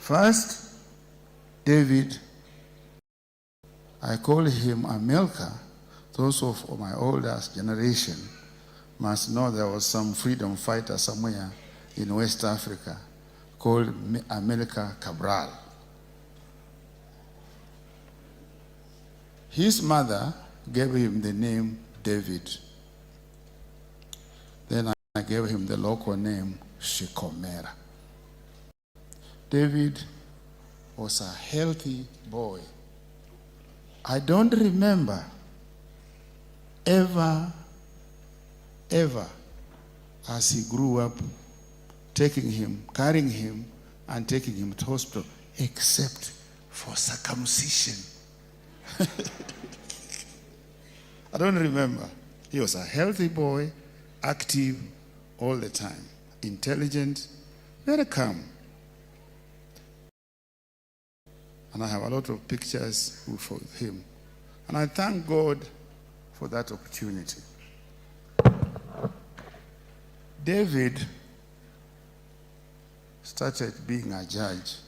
First, David, I call him Amelka. Those of my older generation must know there was some freedom fighter somewhere in West Africa called Amelka Cabral. His mother gave him the name David. Then I gave him the local name Shikomera. David was a healthy boy. I don't remember ever, as he grew up, carrying him and taking him to hospital, except for circumcision. I don't remember. He was a healthy boy, active all the time, intelligent, very calm. And I have a lot of pictures with him. And I thank God for that opportunity. David started being a judge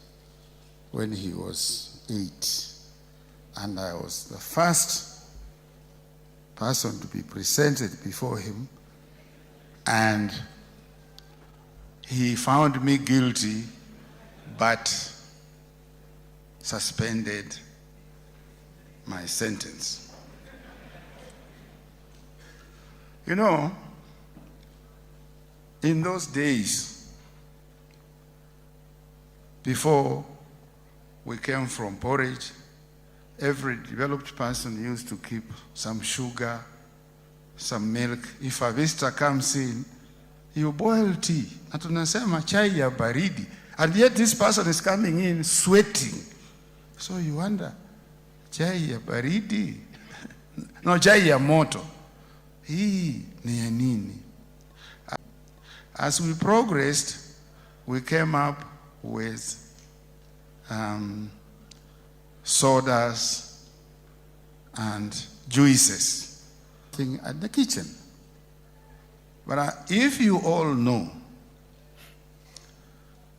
when he was 8. And I was the first person to be presented before him. And he found me guilty, but suspended my sentence. You know, in those days, before we came from porridge, every developed person used to keep some sugar, some milk. If a visitor comes in, you boil tea. Na tunasema chai ya baridi. And yet this person is coming in sweating. So you wonder, chai ya baridi? No, chai ya moto. Hii ni ya nini? As we progressed, we came up with sodas and juices at the kitchen. But if you all know,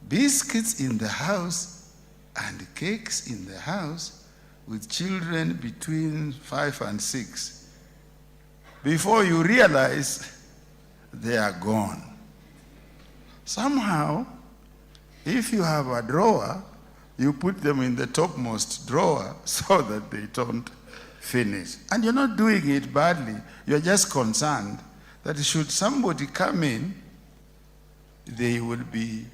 biscuits in the house and cakes in the house with children between 5 and 6, before you realize, they are gone. Somehow, if you have a drawer, you put them in the topmost drawer so that they don't finish. And you're not doing it badly. You're just concerned that should somebody come in, they will be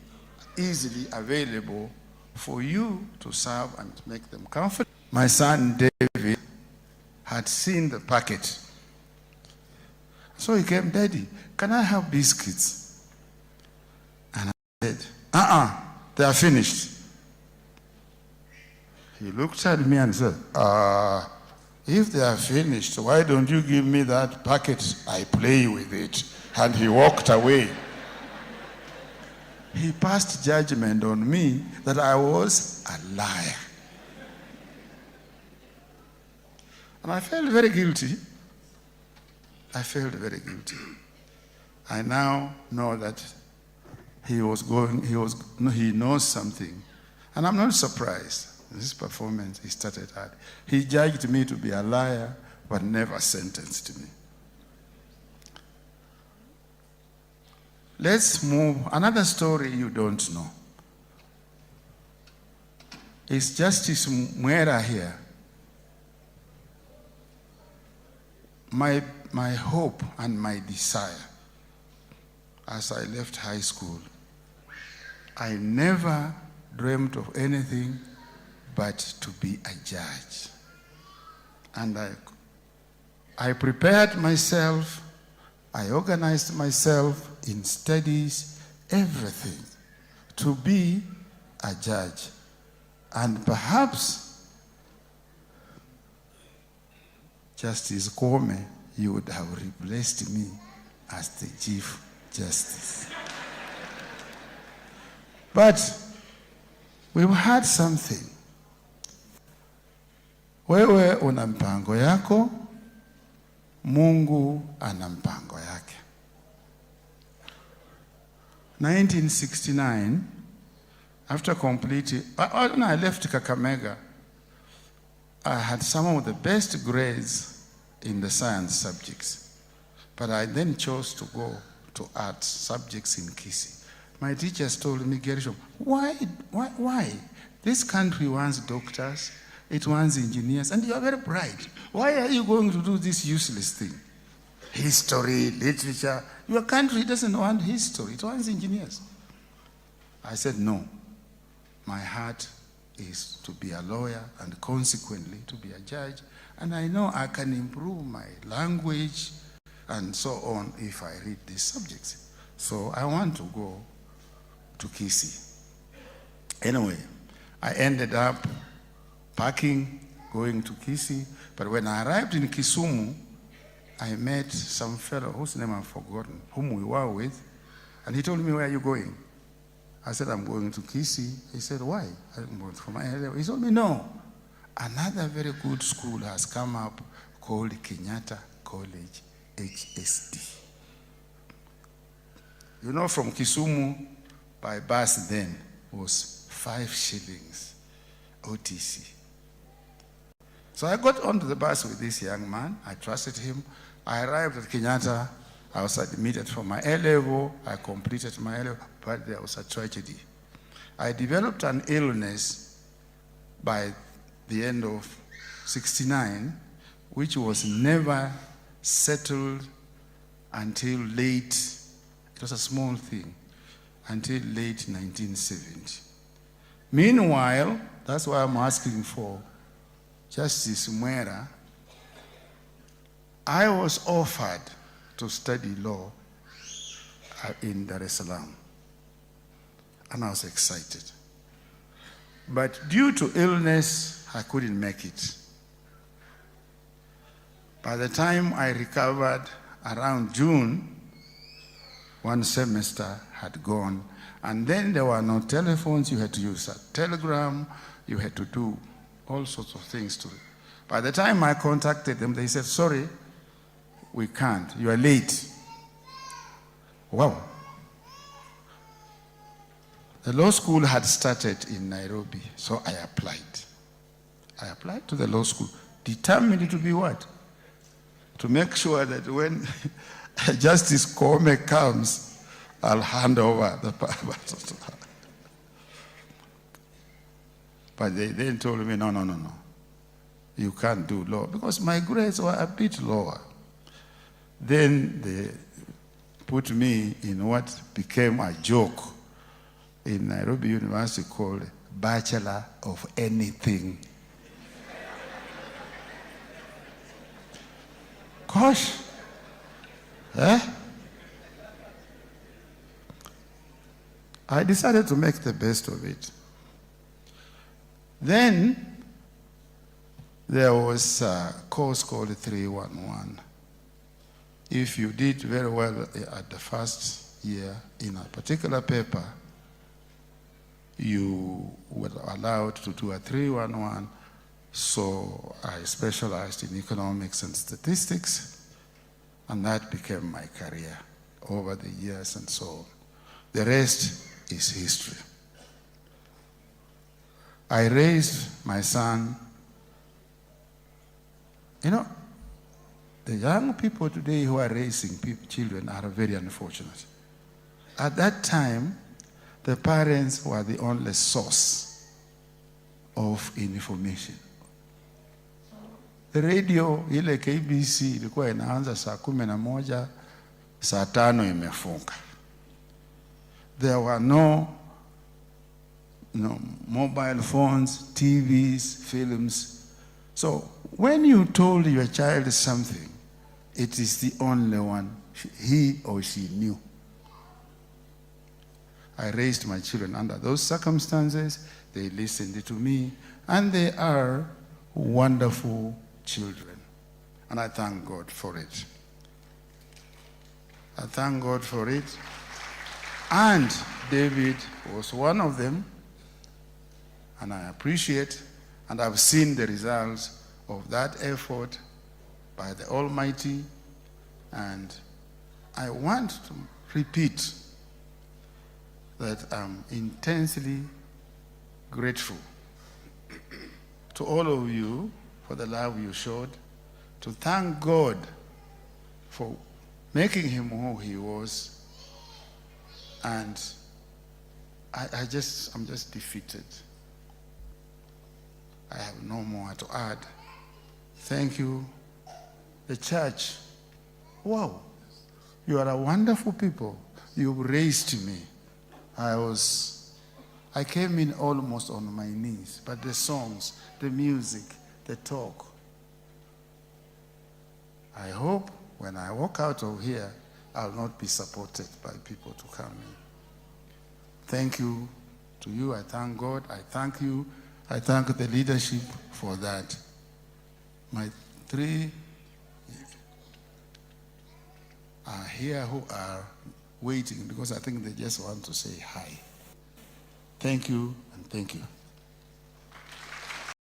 easily available for you to serve and make them comfortable. My son David had seen the packet. So he came, Daddy, can I have biscuits? And I said, they are finished. He looked at me and said, if they are finished, why don't you give me that packet? I play with it. And he walked away. He passed judgment on me that I was a liar. And I felt very guilty. I now know that he knows something. And I'm not surprised. This performance he started at. He judged me to be a liar, but never sentenced me. Let's move. Another story you don't know. It's Justice Mwera here. My hope and my desire as I left high school, I never dreamt of anything but to be a judge. And I prepared myself, I organized myself in studies, everything, to be a judge. And perhaps, Justice Kwame, you would have replaced me as the Chief Justice. But we've had something. Wewe una mpango yako, Mungu ana mpango yake. 1969, After completing, when I left Kakamega, I had some of the best grades in the science subjects. But I then chose to go to arts subjects in Kisii. My teachers told me, Gershom, why? This country wants doctors, it wants engineers, and you are very bright. Why are you going to do this useless thing? History, literature. Your country doesn't want history, it wants engineers. I said, no. My heart is to be a lawyer and consequently to be a judge. And I know I can improve my language and so on if I read these subjects. So I want to go to Kisii. Anyway, I ended up packing, going to Kisii. But when I arrived in Kisumu, I met some fellow whose name I've forgotten, whom we were with. And he told me, where are you going? I said, I'm going to Kisii. He said, why? I'm going for my A-level. He told me, no. Another very good school has come up called Kenyatta College, HSD. You know, from Kisumu by bus then was 5 shillings, OTC. So I got onto the bus with this young man. I trusted him. I arrived at Kenyatta. I was admitted for my A-level. I completed my A-level, but there was a tragedy. I developed an illness by the end of '69, which was never settled until late. It was a small thing, until late 1970. Meanwhile, that's why I'm asking for Justice Mwera. I was offered to study law in Dar es Salaam. And I was excited. But due to illness, I couldn't make it. By the time I recovered around June, one semester had gone. And then there were no telephones. You had to use a telegram. You had to do all sorts of things to it. By the time I contacted them, they said, sorry, we can't. You are late. Wow. The law school had started in Nairobi, so I applied. I applied to the law school, determined to be what? To make sure that when Justice Koome comes, I'll hand over the power to her. But they then told me, no. You can't do law, because my grades were a bit lower. Then they put me in what became a joke in Nairobi University called Bachelor of Anything. Gosh. I decided to make the best of it. Then there was a course called 311. If you did very well at the first year in a particular paper, you were allowed to do a 311. So I specialized in economics and statistics, and that became my career over the years and so on. The rest is history. I raised my son. You know, the young people today who are raising children are very unfortunate. At that time, the parents were the only source of information. The radio ile KBC ilikuwa inaanza saa 11, saa 5 imefunga. There were no mobile phones, TVs, films. So when you told your child something, it is the only one he or she knew. I raised my children under those circumstances. They listened to me, and they are wonderful children. And I thank God for it. I thank God for it. And David was one of them. And I appreciate, and I've seen the results of that effort by the Almighty. And I want to repeat that I'm intensely grateful to all of you for the love you showed, to thank God for making him who he was, and I'm just defeated. I have no more to add. Thank you. The church, wow, you are a wonderful people. You raised me. I came in almost on my knees, but the songs, the music, the talk. I hope when I walk out of here, I'll not be supported by people to come in. Thank you to you. I thank God. I thank you. I thank the leadership for that. My 3 are here who are waiting because I think they just want to say hi. Thank you and thank you.